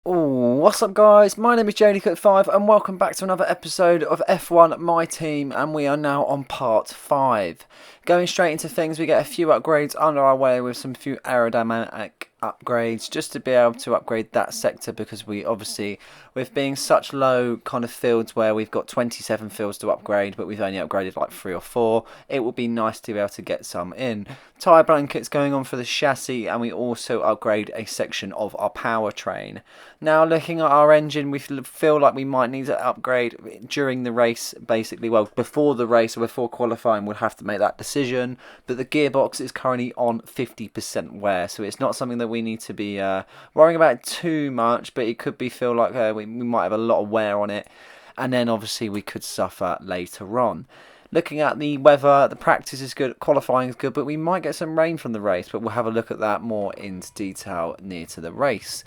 What's up guys, my name is JohnnyCook5 and welcome back to another episode of F1 My Team, and we are now on part 5. Going straight into things, we get a few upgrades under our way with some few aerodynamic upgrades just to be able to upgrade that sector, because we obviously, with being such low kind of fields where we've got 27 fields to upgrade but we've only upgraded like 3 or 4, it would be nice to be able to get some in. Tyre blankets going on for the chassis, and we also upgrade a section of our powertrain. Now looking at our engine, we feel like we might need to upgrade during the race, basically, well, before the race or before qualifying we'll have to make that decision, but the gearbox is currently on 50% wear, so it's not something that we need to be worrying about too much, but it could be feel like we might have a lot of wear on it, and then obviously we could suffer later on. Looking at the weather, the practice is good, qualifying is good, but we might get some rain from the race, but we'll have a look at that more into detail near to the race.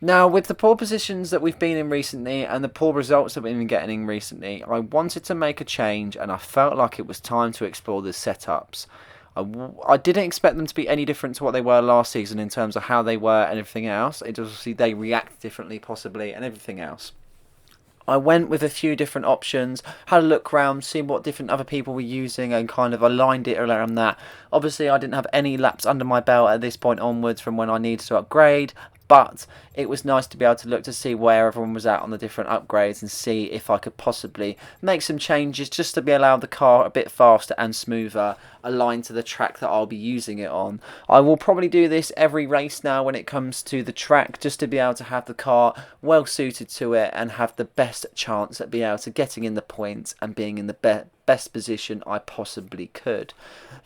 Now, with the poor positions that we've been in recently and the poor results that we've been getting recently, I wanted to make a change, and I felt like it was time to explore the setups. I didn't expect them to be any different to what they were last season in terms of how they were and everything else. It obviously they react differently possibly and everything else. I went with a few different options, had a look around, see what different other people were using, and kind of aligned it around that. Obviously, I didn't have any laps under my belt at this point onwards from when I needed to upgrade, but it was nice to be able to look to see where everyone was at on the different upgrades and see if I could possibly make some changes just to be allow the car a bit faster and smoother, aligned to the track that I'll be using it on. I will probably do this every race now when it comes to the track, just to be able to have the car well suited to it and have the best chance at being able to getting in the points and being in the best position I possibly could.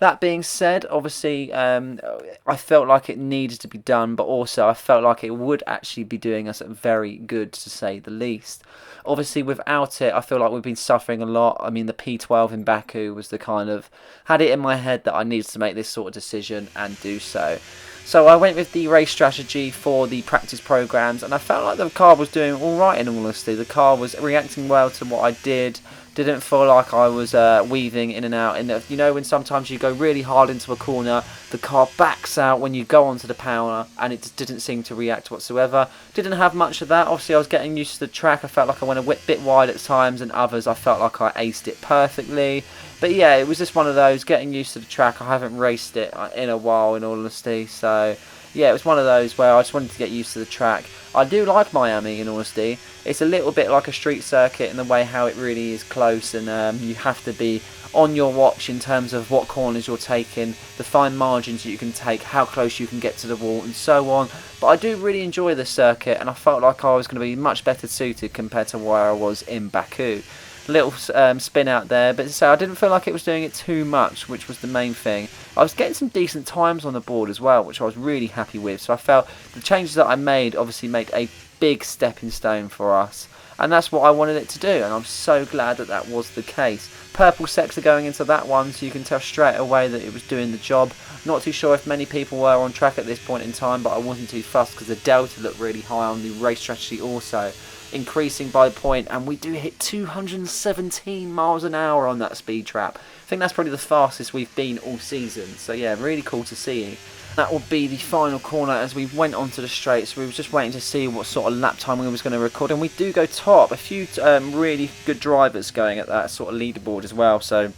That being said, obviously I felt like it needed to be done, but also I felt like it would actually be doing us very good, to say the least. Obviously without it, I feel like we've been suffering a lot. I mean, the P12 in Baku was the kind of, had it in my head that I needed to make this sort of decision and do so. So I went with the race strategy for the practice programs, and I felt like the car was doing alright, in all honesty. The car was reacting well to what I did. Didn't feel like I was weaving in and out. And you know, when sometimes you go really hard into a corner, the car backs out when you go onto the power, and it just didn't seem to react whatsoever. Didn't have much of that. Obviously, I was getting used to the track. I felt like I went a bit wide at times, and others I felt like I aced it perfectly. But yeah, it was just one of those, getting used to the track. I haven't raced it in a while, in all honesty. So yeah, it was one of those where I just wanted to get used to the track. I do like Miami, in honesty. It's a little bit like a street circuit in the way how it really is close, and you have to be on your watch in terms of what corners you're taking, the fine margins that you can take, how close you can get to the wall, and so on. But I do really enjoy the circuit, and I felt like I was going to be much better suited compared to where I was in Baku. Little spin out there, but so I didn't feel like it was doing it too much, which was the main thing. I was getting some decent times on the board as well, which I was really happy with. So I felt the changes that I made obviously made a big stepping stone for us, and that's what I wanted it to do, and I'm so glad that that was the case. Purple sector going into that one, so you can tell straight away that it was doing the job. Not too sure if many people were on track at this point in time, but I wasn't too fussed because the delta looked really high on the race strategy also, increasing by point, and we do hit 217 miles an hour on that speed trap. I think that's probably the fastest we've been all season, so yeah, really cool to see. That will be the final corner as we went onto the straight, so we were just waiting to see what sort of lap time we was going to record, and we do go top. A few really good drivers going at that sort of leaderboard as well, so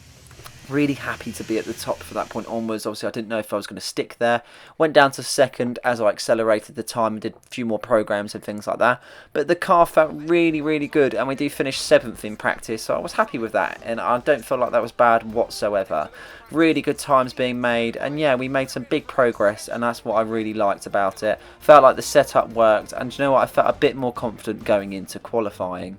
really happy to be at the top for that point onwards. Obviously I didn't know if I was going to stick there. Went down to second as I accelerated the time and did a few more programs and things like that. But the car felt really, really good, and we do finish 7th in practice, so I was happy with that, and I don't feel like that was bad whatsoever. Really good times being made, and yeah, we made some big progress, and that's what I really liked about it. Felt like the setup worked, and you know what, I felt a bit more confident going into qualifying.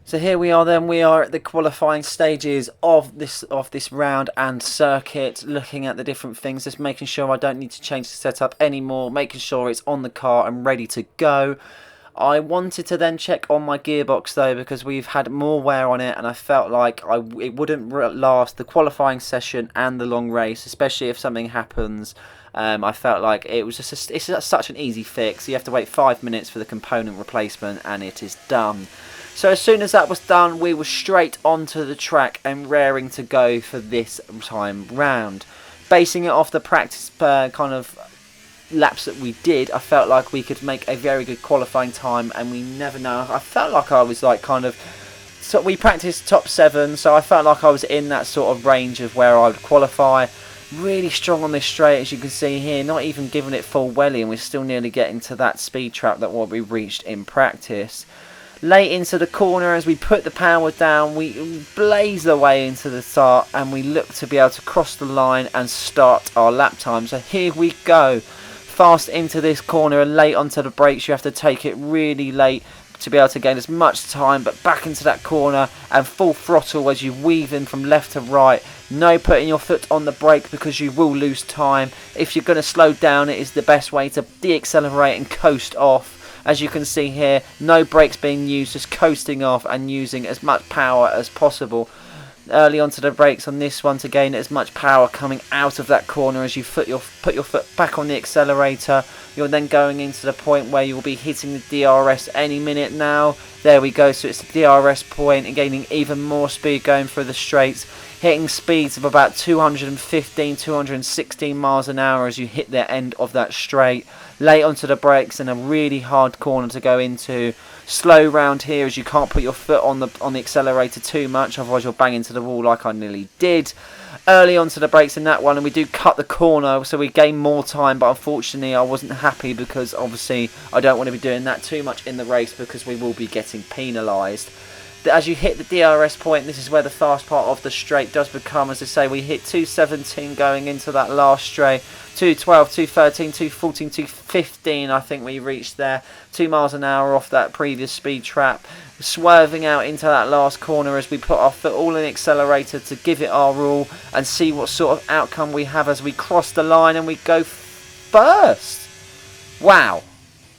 So here we are then, we are at the qualifying stages of this round and circuit, looking at the different things, just making sure I don't need to change the setup anymore, making sure it's on the car and ready to go. I wanted to then check on my gearbox though, because we've had more wear on it, and I felt like it wouldn't last the qualifying session and the long race, especially if something happens. I felt like it was it's just such an easy fix. You have to wait 5 minutes for the component replacement and it is done. So as soon as that was done, we were straight onto the track and raring to go for this time round. Basing it off the practice kind of laps that we did, I felt like we could make a very good qualifying time, and we never know. I felt like I was like kind of... So we practiced top 7, so I felt like I was in that sort of range of where I would qualify. Really strong on this straight, as you can see here, not even giving it full welly, and we're still nearly getting to that speed trap that what we reached in practice. Late into the corner, as we put the power down, we blaze the way into the start, and we look to be able to cross the line and start our lap time. So here we go, fast into this corner and late onto the brakes. You have to take it really late to be able to gain as much time, but back into that corner and full throttle as you weave in from left to right. No putting your foot on the brake, because you will lose time. If you're going to slow down, it is the best way to de-accelerate and coast off. As you can see here, no brakes being used, just coasting off and using as much power as possible. Early onto the brakes on this one to gain as much power coming out of that corner. As you put your foot back on the accelerator, you're then going into the point where you'll be hitting the DRS any minute now. There we go, so it's the DRS point and gaining even more speed going through the straights, hitting speeds of about 215, 216 miles an hour as you hit the end of that straight. Late onto the brakes and a really hard corner to go into. Slow round here, as you can't put your foot on the accelerator too much, otherwise you'll bang into the wall like I nearly did. Early onto the brakes in that one, and we do cut the corner, so we gain more time, but unfortunately I wasn't happy, because obviously I don't want to be doing that too much in the race, because we will be getting penalised. As you hit the DRS point, this is where the fast part of the straight does become, as I say, we hit 217 going into that last straight, 212, 213, 214, 215 I think we reached there, 2 miles an hour off that previous speed trap, swerving out into that last corner as we put our foot all in the accelerator to give it our all and see what sort of outcome we have as we cross the line and we go first. Wow,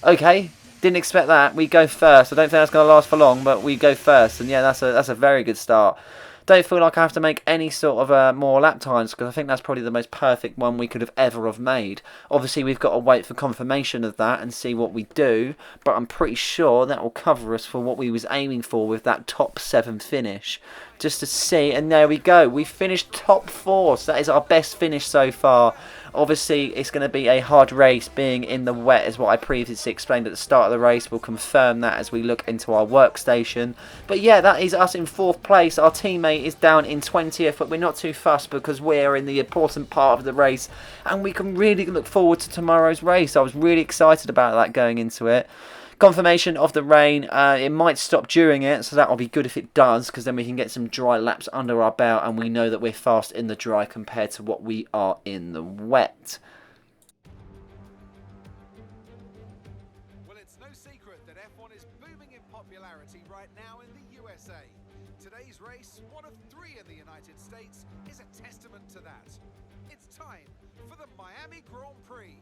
okay. Didn't expect that. We go first. I don't think that's going to last for long, but we go first. And yeah, that's a very good start. Don't feel like I have to make any sort of more lap times, because I think that's probably the most perfect one we could have ever have made. Obviously, we've got to wait for confirmation of that and see what we do, but I'm pretty sure that will cover us for what we was aiming for with that top 7 finish. Just to see, and there we go. We finished top 4, so that is our best finish so far. Obviously, it's going to be a hard race being in the wet, as what I previously explained at the start of the race. We'll confirm that as we look into our workstation. But yeah, that is us in 4th place. Our teammate is down in 20th, but we're not too fussed because we're in the important part of the race. And we can really look forward to tomorrow's race. I was really excited about that going into it. Confirmation of the rain, it might stop during it, so that'll be good if it does, because then we can get some dry laps under our belt and we know that we're fast in the dry compared to what we are in the wet. Well, it's no secret that F1 is booming in popularity right now in the USA. Today's race, one of 3 in the United States, is a testament to that. It's time for the Miami Grand Prix.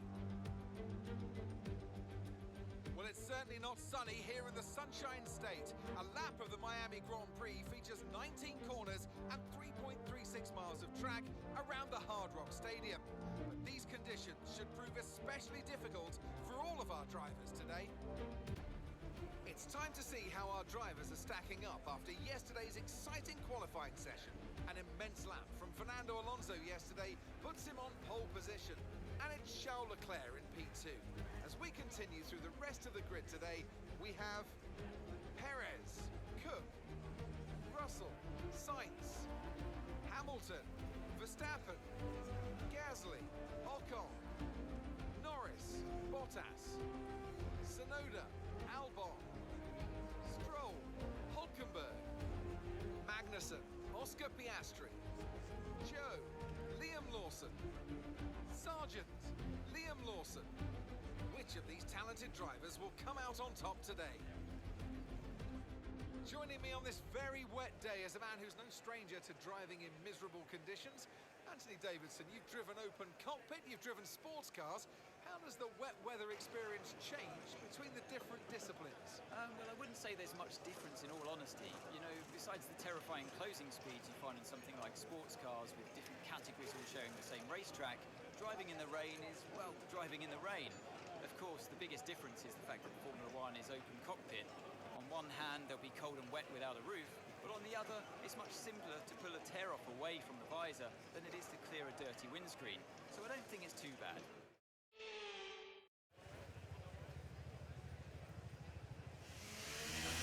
Well, it's certainly not sunny here in the Sunshine State. A lap of the Miami Grand Prix features 19 corners and 3.36 miles of track around the Hard Rock Stadium. But these conditions should prove especially difficult for all of our drivers today. It's time to see how our drivers are stacking up after yesterday's exciting qualifying session. An immense lap from Fernando Alonso yesterday puts him on pole position, and it's Charles Leclerc in P2. As we continue through the rest of the grid today, we have Perez, Cook, Russell, Sainz, Hamilton, Verstappen, Gasly, Ocon, Norris, Bottas, Tsunoda, Albon, Stroll, Hulkenberg, Magnussen, Oscar Piastri, Joe, Liam Lawson, Sargent, Liam Lawson. Which of these talented drivers will come out on top today? Joining me on this very wet day is a man who's no stranger to driving in miserable conditions, Anthony Davidson, you've driven open cockpit, you've driven sports cars. How does the wet weather experience change between the different disciplines? Well, I wouldn't say there's much difference in all honesty. You know, besides the terrifying closing speeds you find in something like sports cars with different categories all sharing the same racetrack, driving in the rain is, well, driving in the rain. Of course, the biggest difference is the fact that Formula One is open cockpit. On one hand, they'll be cold and wet without a roof, but on the other, it's much simpler to pull a tear off away from the visor than it is to clear a dirty windscreen. So I don't think it's too bad.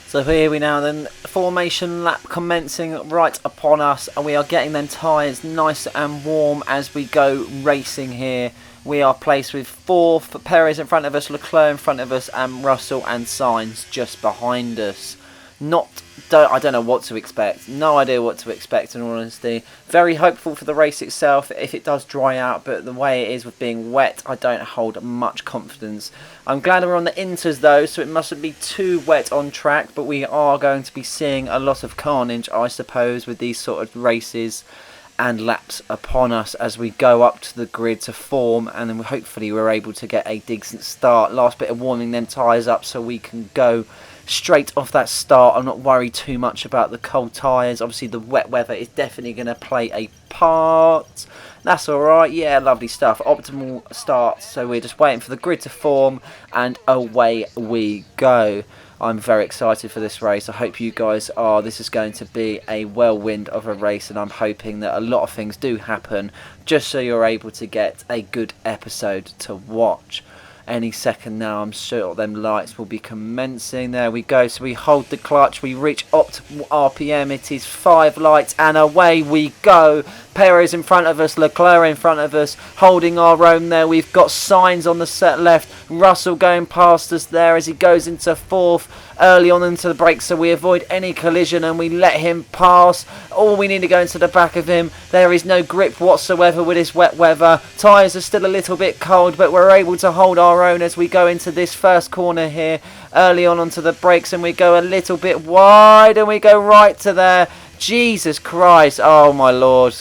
So here we now then, formation lap commencing right upon us, and we are getting them tyres nice and warm as we go racing here. We are placed with 4th, Perez in front of us, Leclerc in front of us, and Russell and Sainz just behind us. I don't know what to expect. No idea what to expect, in all honesty. Very hopeful for the race itself if it does dry out, but the way it is with being wet, I don't hold much confidence. I'm glad we're on the inters though, so it mustn't be too wet on track, but we are going to be seeing a lot of carnage, I suppose, with these sort of races and laps upon us as we go up to the grid to form, and then hopefully we're able to get a decent start. Last bit of warming them tyres up so we can go straight off that start. I'm not worried too much about the cold tyres. Obviously the wet weather is definitely going to play a part. That's alright, yeah, lovely stuff. Optimal start, so we're just waiting for the grid to form and away we go. I'm very excited for this race. I hope you guys are. This is going to be a whirlwind of a race, and I'm hoping that a lot of things do happen just so you're able to get a good episode to watch. Any second now, I'm sure them lights will be commencing. There we go. So we hold the clutch. We reach optimal RPM. It is 5 lights and away we go. Perez in front of us, Leclerc in front of us, holding our own there. We've got Sainz on the set left. Russell going past us there as he goes into 4th. Early on into the brakes, so we avoid any collision and we let him pass. All we need to go into the back of him. There is no grip whatsoever with this wet weather. Tyres are still a little bit cold, but we're able to hold our own as we go into this first corner here. Early on onto the brakes, and we go a little bit wide and we go right to there. Jesus Christ, oh my lord.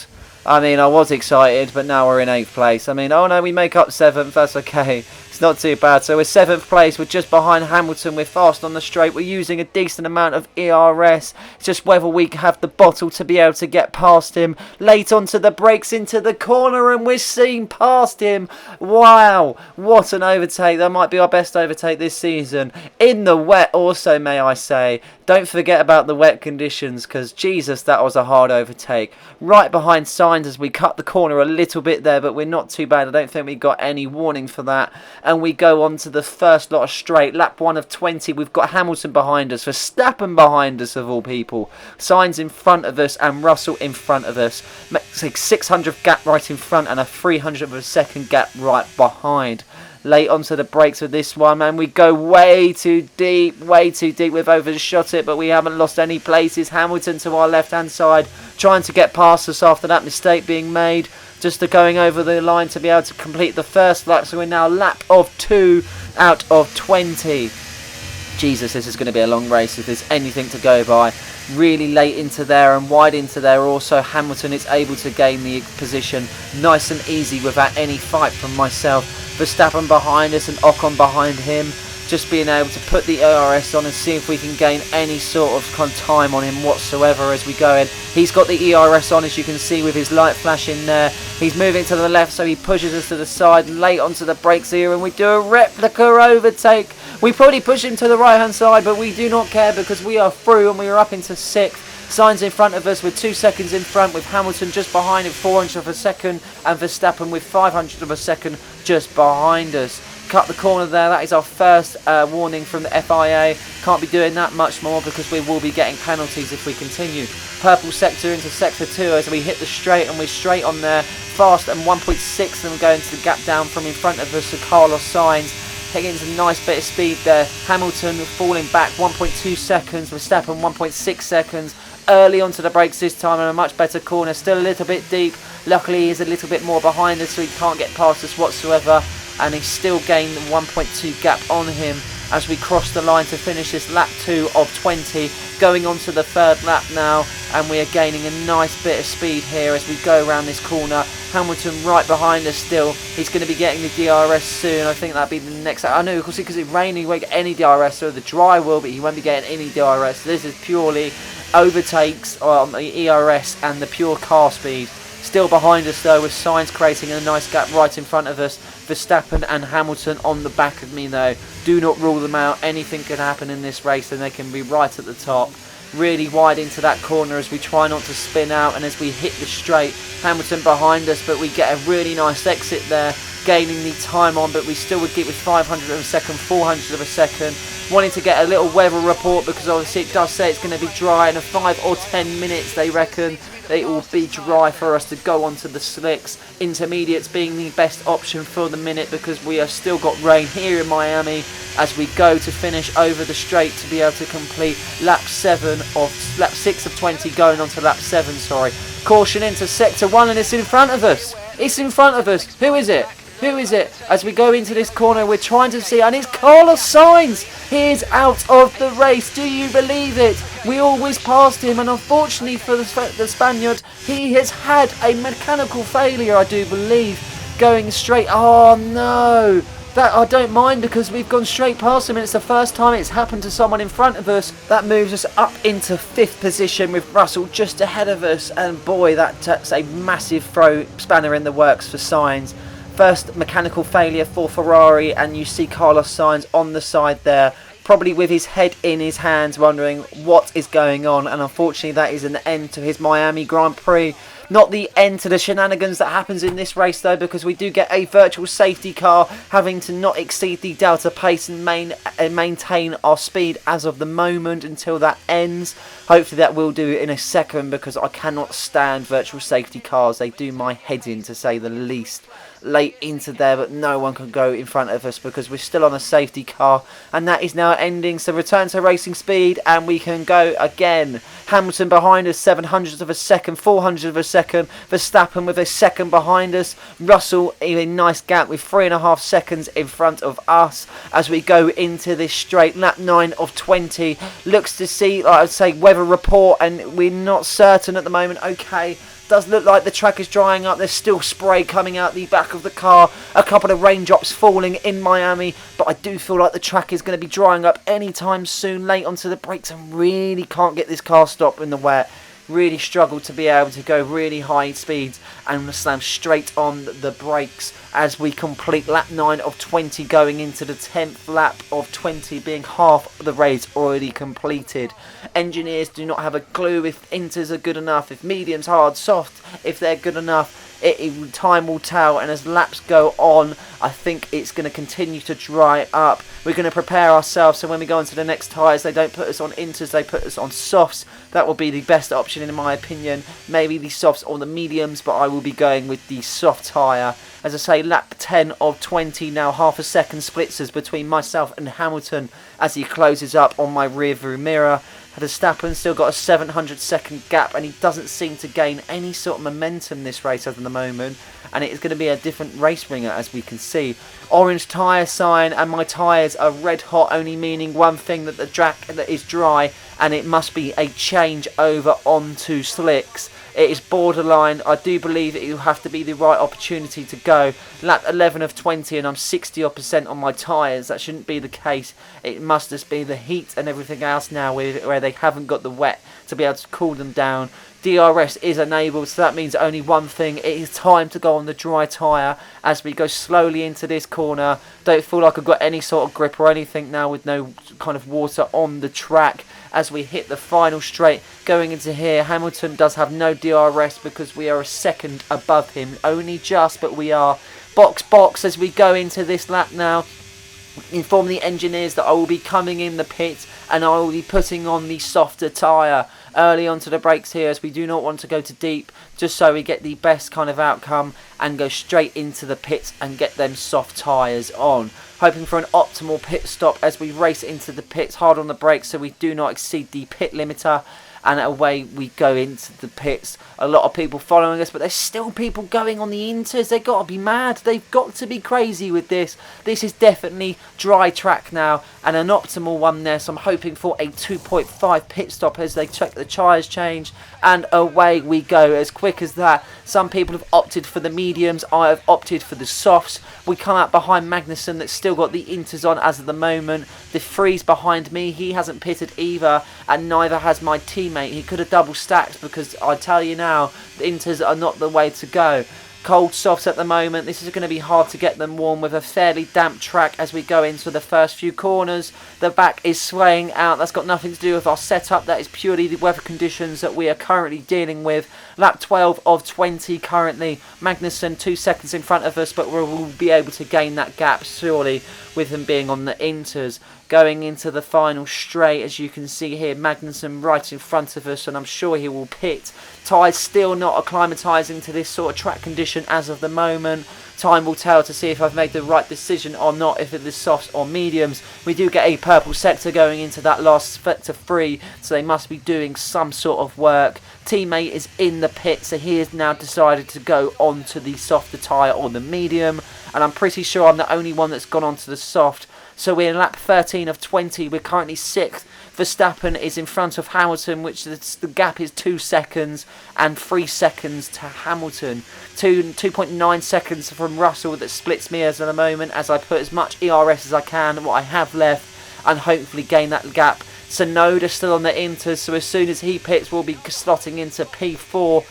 I mean, I was excited, but now we're in 8th place. I mean, oh no, we make up 7th, that's okay. It's not too bad. So we're 7th place, we're just behind Hamilton, we're fast on the straight, we're using a decent amount of ERS. It's just whether we have the bottle to be able to get past him. Late onto the brakes into the corner, and we're seen past him. Wow, what an overtake. That might be our best overtake this season. In the wet also, may I say. Don't forget about the wet conditions, because Jesus, that was a hard overtake. Right behind Sainz as we cut the corner a little bit there, but we're not too bad. I don't think we got any warning for that. And we go on to the first lot of straight. Lap 1 of 20. We've got Hamilton behind us, Verstappen behind us of all people. Sainz in front of us and Russell in front of us. Makes a 600th gap right in front and a 300th of a second gap right behind. Late onto the brakes with this one, and we go way too deep, way too deep. We've overshot it, but we haven't lost any places. Hamilton to our left-hand side, trying to get past us after that mistake being made. Just going over the line to be able to complete the first lap. So we're now lap of 2 out of 20. Jesus, this is going to be a long race if there's anything to go by. Really late into there and wide into there. Also, Hamilton is able to gain the position nice and easy without any fight from myself. Verstappen behind us and Ocon behind him. Just being able to put the ERS on and see if we can gain any sort of time on him whatsoever as we go in. He's got the ERS on, as you can see, with his light flashing there. He's moving to the left, so he pushes us to the side, late onto the brakes here, and we do a replica overtake. We probably push him to the right hand side, but we do not care because we are through and we are up into 6th. Sainz in front of us with 2 seconds in front, with Hamilton just behind him, 400th of a second, and Verstappen with 500th of a second just behind us. Cut the corner there. That is our first warning from the FIA. Can't be doing that much more because we will be getting penalties if we continue. Purple sector into sector 2 as we hit the straight, and we're straight on there. Fast and 1.6, and we're going to the gap down from in front of us to Carlos Sainz. Taking a nice bit of speed there. Hamilton falling back 1.2 seconds. Verstappen 1.6 seconds. Early onto the brakes this time, and a much better corner. Still a little bit deep. Luckily he's a little bit more behind us, so he can't get past us whatsoever. And he's still gained 1.2 gap on him. as we cross the line to finish this lap 2 of 20, going on to the third lap now, and we are gaining a nice bit of speed here as we go around this corner. Hamilton right behind us still. He's going to be getting the DRS soon. I think that'll be the next. I know, because it's raining, he won't get any DRS, so the dry will, but he won't be getting any DRS. This is purely overtakes on the ERS and the pure car speed. Still behind us though, with Sainz creating a nice gap right in front of us. Verstappen and Hamilton on the back of me though. Do not rule them out. Anything can happen in this race and they can be right at the top. Really wide into that corner as we try not to spin out, and as we hit the straight, Hamilton behind us, but we get a really nice exit there, gaining the time on, but we still would get with 500 of a second, 400 of a second. Wanting to get a little weather report, because obviously it does say it's going to be dry in a 5 or 10 minutes they reckon. It will be dry for us to go onto the slicks. Intermediates being the best option for the minute, because we have still got rain here in Miami as we go to finish over the straight to be able to complete lap 6 of 20, going on to lap 7, sorry. Caution into sector 1, and it's in front of us. It's in front of us. Who is it? Who is it? As we go into this corner, we're trying to see, and it's Carlos Sainz. He is out of the race. Do you believe it? We always passed him, and unfortunately for the Spaniard, he has had a mechanical failure, I do believe, going straight. Oh no! That I don't mind, because we've gone straight past him, and it's the first time it's happened to someone in front of us. That moves us up into 5th position with Russell just ahead of us, and boy, that's a massive spanner in the works for Sainz. First mechanical failure for Ferrari, and you see Carlos Sainz on the side there, probably with his head in his hands, wondering what is going on, and unfortunately that is an end to his Miami Grand Prix. Not the end to the shenanigans that happens in this race though, because we do get a virtual safety car, having to not exceed the Delta pace and maintain our speed as of the moment until that ends. Hopefully that will do in a second, because I cannot stand virtual safety cars. They do my head in, to say the least. Late into there, but no one can go in front of us because we're still on a safety car, and that is now ending. So return to racing speed, and we can go again. Hamilton behind us, 700ths of a second, 400ths of a second. Verstappen with a second behind us. Russell in a nice gap with 3.5 seconds in front of us as we go into this straight. Lap 9 of 20. Looks to see, like I would say, weather report, and we're not certain at the moment. Okay. Does look like the track is drying up. There's still spray coming out the back of the car. A couple of raindrops falling in Miami, but I do feel like the track is going to be drying up anytime soon. Late onto the brakes, and really can't get this car stopped in the wet. Really struggled to be able to go really high speeds and slam straight on the brakes as we complete lap 9 of 20, going into the 10th lap of 20, being half the race already completed. Engineers do not have a clue if inters are good enough, if mediums, hard, soft, if they're good enough. Time will tell, and as laps go on, I think it's going to continue to dry up. We're going to prepare ourselves, so when we go into the next tyres, they don't put us on inters, they put us on softs. That will be the best option in my opinion. Maybe the softs or the mediums, but I will be going with the soft tyre. As I say, lap 10 of 20 now, half a second splits us between myself and Hamilton as he closes up on my rear view mirror. Verstappen still got a 700 second gap, and he doesn't seem to gain any sort of momentum this race at the moment, and it is going to be a different race ringer, as we can see. Orange tyre sign, and my tyres are red hot, only meaning one thing, that the track that is dry, and it must be a change over onto slicks. It is borderline. I do believe it will have to be the right opportunity to go. Lap 11 of 20, and I'm 60% on my tyres. That shouldn't be the case. It must just be the heat and everything else now, where they haven't got the wet to be able to cool them down. DRS is enabled, so that means only one thing. It is time to go on the dry tyre as we go slowly into this corner. Don't feel like I've got any sort of grip or anything now, with no kind of water on the track. As we hit the final straight going into here, Hamilton does have no DRS because we are a second above him. Only just, but we are. Box as we go into this lap now. Inform the engineers that I will be coming in the pit, and I will be putting on the softer tyre early onto the brakes here, as we do not want to go too deep, just so we get the best kind of outcome and go straight into the pits and get them soft tyres on. Hoping for an optimal pit stop as we race into the pits, hard on the brakes so we do not exceed the pit limiter. and away we go into the pits. A lot of people following us, but there's still people going on the Inters. They've got to be mad. They've got to be crazy with this. This is definitely dry track now, and an optimal one there, so I'm hoping for a 2.5 pit stop as they check the tyres change, and away we go as quick as that. Some people have opted for the mediums, I have opted for the softs. We come out behind Magnussen that's still got the Inters on as of the moment. The Freeze behind me, he hasn't pitted either, and neither has my teammate. He could have double stacked, because I tell you now, the Inters are not the way to go. Cold softs at the moment. This is going to be hard to get them warm with a fairly damp track as we go into the first few corners. The back is swaying out. That's got nothing to do with our setup. That is purely the weather conditions that we are currently dealing with. Lap 12 of 20 currently. Magnussen 2 seconds in front of us, but we'll be able to gain that gap surely with him being on the Inters. Going into the final straight, as you can see here, Magnussen right in front of us, and I'm sure he will pit. Tyres still not acclimatising to this sort of track condition as of the moment. Time will tell to see if I've made the right decision or not, if it is softs or mediums. We do get a purple sector going into that last sector 3, so they must be doing some sort of work. Teammate is in the pit, so he has now decided to go on to the softer tyre or the medium, and I'm pretty sure I'm the only one that's gone on to the soft. So we're in lap 13 of 20, we're currently 6th. Verstappen is in front of Hamilton, which the gap is 2 seconds, and 3 seconds to Hamilton. 2.9 seconds from Russell that splits me as at the moment, as I put as much ERS as I can, what I have left, and hopefully gain that gap. Sonoda's still on the Inters, so as soon as he pits, we'll be slotting into P4.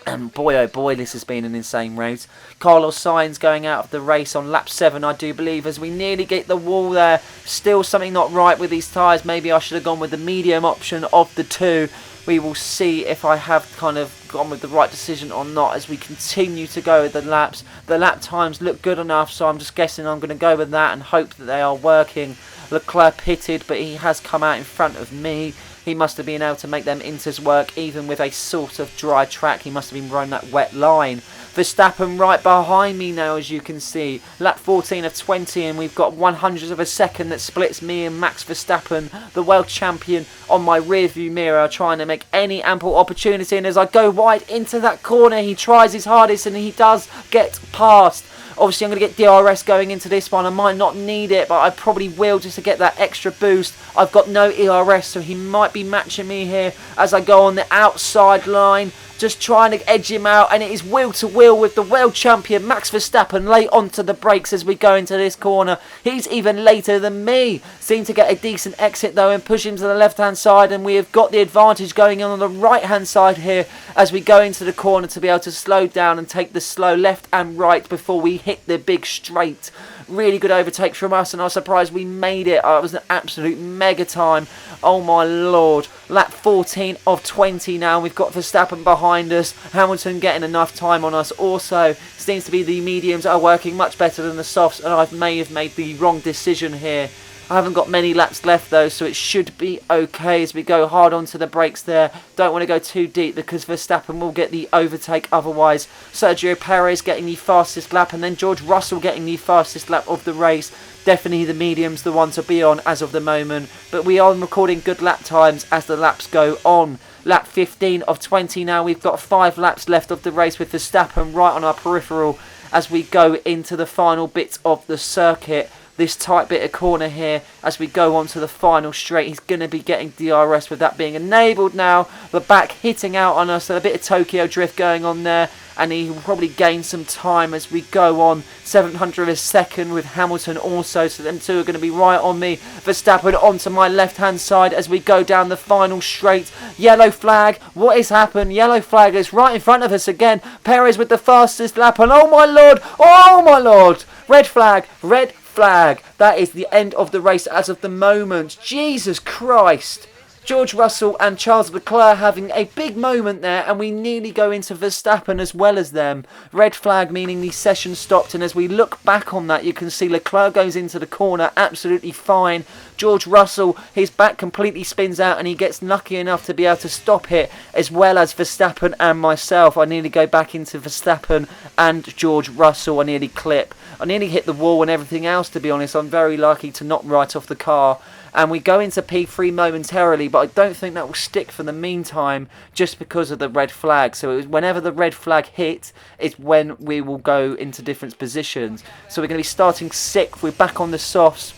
And boy oh boy, this has been an insane race. Carlos Sainz going out of the race on lap 7, I do believe, as we nearly get the wall there. Still something not right with these tyres. Maybe I should have gone with the medium option of the two. We will see if I have kind of gone with the right decision or not as we continue to go with the laps. The lap times look good enough, so I'm just guessing I'm going to go with that and hope that they are working. Leclerc pitted, but he has come out in front of me. He must have been able to make them Inters work, even with a sort of dry track. He must have been running that wet line. Verstappen right behind me now, as you can see. Lap 14 of 20, and we've got 100th of a second that splits me and Max Verstappen, the world champion, on my rear view mirror, trying to make any ample opportunity. And as I go wide into that corner, he tries his hardest, and he does get past. Obviously, I'm going to get DRS going into this one. I might not need it, but I probably will just to get that extra boost. I've got no ERS, so he might be matching me here as I go on the outside line. Just trying to edge him out, and it is wheel to wheel with the world champion Max Verstappen late onto the brakes as we go into this corner. He's even later than me. Seem to get a decent exit though and push him to the left hand side, and we have got the advantage going on the right hand side here as we go into the corner to be able to slow down and take the slow left and right before we hit the big straight. Really good overtake from us, and I was surprised we made it. It was an absolute mega time. Oh my lord. Lap 14 of 20 now. We've got Verstappen behind us. Hamilton getting enough time on us. Also, seems to be the mediums are working much better than the softs, and I may have made the wrong decision here. I haven't got many laps left though, so it should be okay as we go hard onto the brakes there. Don't want to go too deep because Verstappen will get the overtake otherwise. Sergio Perez getting the fastest lap, and then George Russell getting the fastest lap of the race. Definitely the mediums the one to be on as of the moment, but we are recording good lap times as the laps go on. Lap 15 of 20 now. We've got 5 laps left of the race with Verstappen right on our peripheral as we go into the final bits of the circuit. This tight bit of corner here as we go on to the final straight. He's going to be getting DRS with that being enabled now. The back hitting out on us, so a bit of Tokyo drift going on there, and he will probably gain some time as we go on. 700 of a second with Hamilton also, so them two are going to be right on me. Verstappen onto my left hand side as we go down the final straight. Yellow flag, what has happened? Yellow flag is right in front of us again. Perez with the fastest lap, and oh my lord, red flag, red flag. That is the end of the race as of the moment. Jesus Christ. George Russell and Charles Leclerc having a big moment there, and we nearly go into Verstappen as well as them. Red flag meaning the session stopped, and as we look back on that, you can see Leclerc goes into the corner absolutely fine. George Russell, his back completely spins out, and he gets lucky enough to be able to stop it, as well as Verstappen and myself. I nearly go back into Verstappen and George Russell. I nearly clip. I nearly hit the wall and everything else, to be honest. I'm very lucky to not write off the car. and we go into P3 momentarily, but I don't think that will stick for the meantime just because of the red flag. So whenever the red flag hits is when we will go into different positions. So we're going to be starting 6th. We're back on the softs.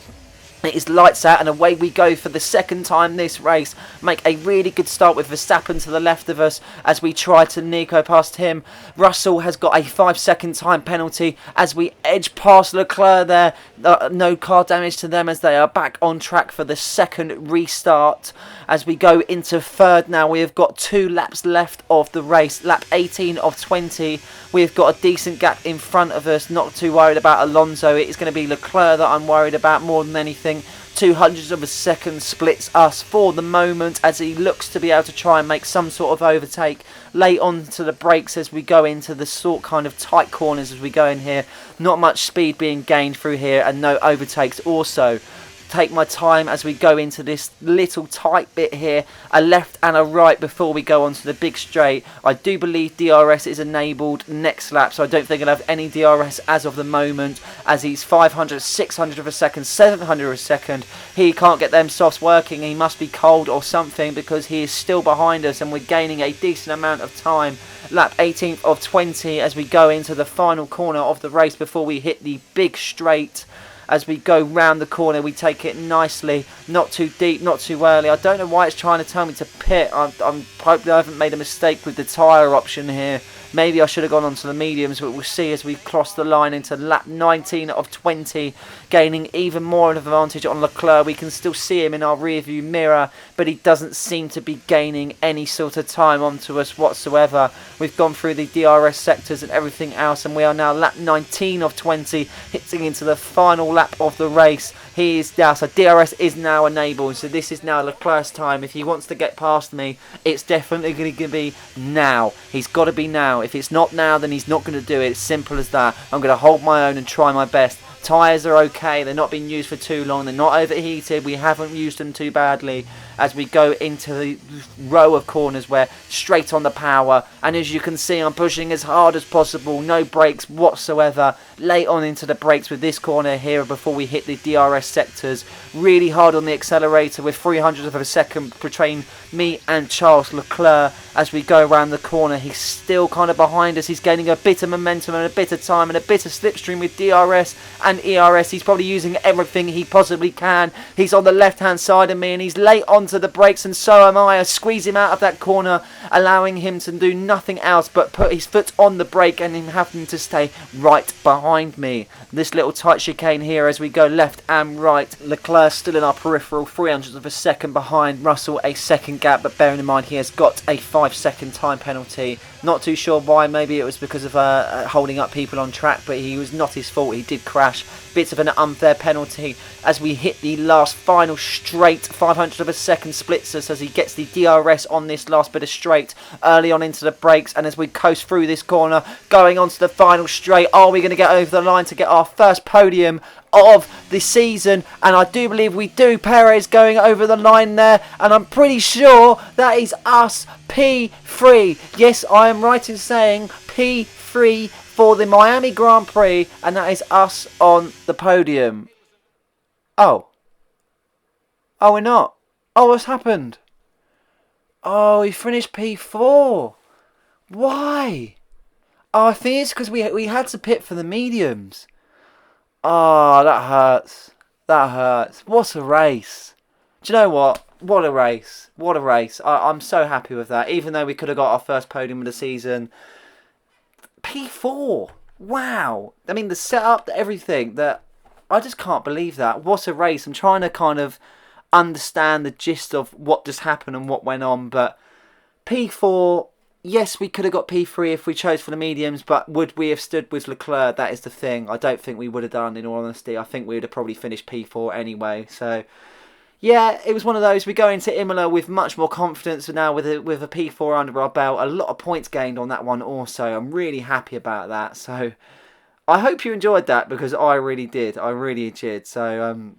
It is lights out, and away we go for the second time this race. Make a really good start with Verstappen to the left of us as we try to Nico past him. Russell has got a 5-second time penalty as we edge past Leclerc there. No car damage to them as they are back on track for the second restart. As we go into 3rd now, we have got 2 laps left of the race. Lap 18 of 20. We've got a decent gap in front of us. Not too worried about Alonso. It is going to be Leclerc that I'm worried about more than anything. 0.02 of a second splits us for the moment as he looks to be able to try and make some sort of overtake late on to the brakes as we go into the sort kind of tight corners as we go in here. Not much speed being gained through here and no overtakes also. Take my time as we go into this little tight bit here, a left and a right before we go onto the big straight. I do believe DRS is enabled next lap, so I don't think I'll have any DRS as of the moment, as he's 500, 600 of a second, 700 of a second. He can't get them softs working. He must be cold or something because he is still behind us and we're gaining a decent amount of time. Lap 18th of 20 as we go into the final corner of the race before we hit the big straight. As we go round the corner, we take it nicely, not too deep, not too early. I don't know why it's trying to tell me to pit. I'm hoping I haven't made a mistake with the tyre option here. Maybe I should have gone on to the mediums, but we'll see as we cross the line into lap 19 of 20, gaining even more of an advantage on Leclerc. We can still see him in our rear view mirror, but he doesn't seem to be gaining any sort of time onto us whatsoever. We've gone through the DRS sectors and everything else, and we are now lap 19 of 20, hitting into the final lap of the race. He is down, so DRS is now enabled, so this is now Leclerc's time. If he wants to get past me, it's definitely going to be now. He's got to be now. If it's not now, then he's not going to do it. It's simple as that. I'm going to hold my own and try my best. Tyres are okay, they're not being used for too long, they're not overheated, we haven't used them too badly as we go into the row of corners where straight on the power, and as you can see I'm pushing as hard as possible, no brakes whatsoever, late on into the brakes with this corner here before we hit the DRS sectors, really hard on the accelerator with 300th of a second between me and Charles Leclerc as we go around the corner. He's still kind of behind us, he's gaining a bit of momentum and a bit of time and a bit of slipstream with DRS and ERS. He's probably using everything he possibly can. He's on the left hand side of me and he's late onto the brakes, and so am I. I squeeze him out of that corner, allowing him to do nothing else but put his foot on the brake and him having to stay right behind me. This little tight chicane here as we go left and right. Leclerc still in our peripheral, 300th of a second behind Russell, a second gap, but bearing in mind he has got a 5-second time penalty. Not too sure why, maybe it was because of holding up people on track, but he was not his fault, he did crash. Bits of an unfair penalty as we hit the last final straight. 500th of a second splits us as he gets the DRS on this last bit of straight early on into the brakes, and as we coast through this corner going on to the final straight, are we going to get over the line to get our first podium of the season? And I do believe we do. Perez going over the line there, and I'm pretty sure that is us, P3. Yes, I am right in saying P3 for the Miami Grand Prix, and that is us on the podium. Oh, we're not. Oh, what's happened? Oh, we finished P4. Why? Oh, I think it's because we had to pit for the mediums. Oh, that hurts. That hurts. What a race. Do you know what? What a race. What a race. I'm so happy with that. Even though we could have got our first podium of the season. P4. Wow. I mean, the setup, everything. I just can't believe that. What a race. I'm trying to kind of understand the gist of what just happened and what went on. But P4... Yes, we could have got P3 if we chose for the mediums, but would we have stood with Leclerc? That is the thing. I don't think we would have done, in all honesty. I think we would have probably finished P4 anyway. So, yeah, it was one of those. We go into Imola with much more confidence now with a P4 under our belt. A lot of points gained on that one also. I'm really happy about that. So, I hope you enjoyed that because I really did. I really did. So,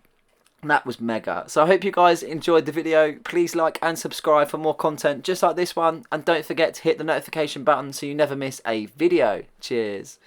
that was mega. So I hope you guys enjoyed the video. Please like and subscribe for more content just like this one. And don't forget to hit the notification button so you never miss a video. Cheers.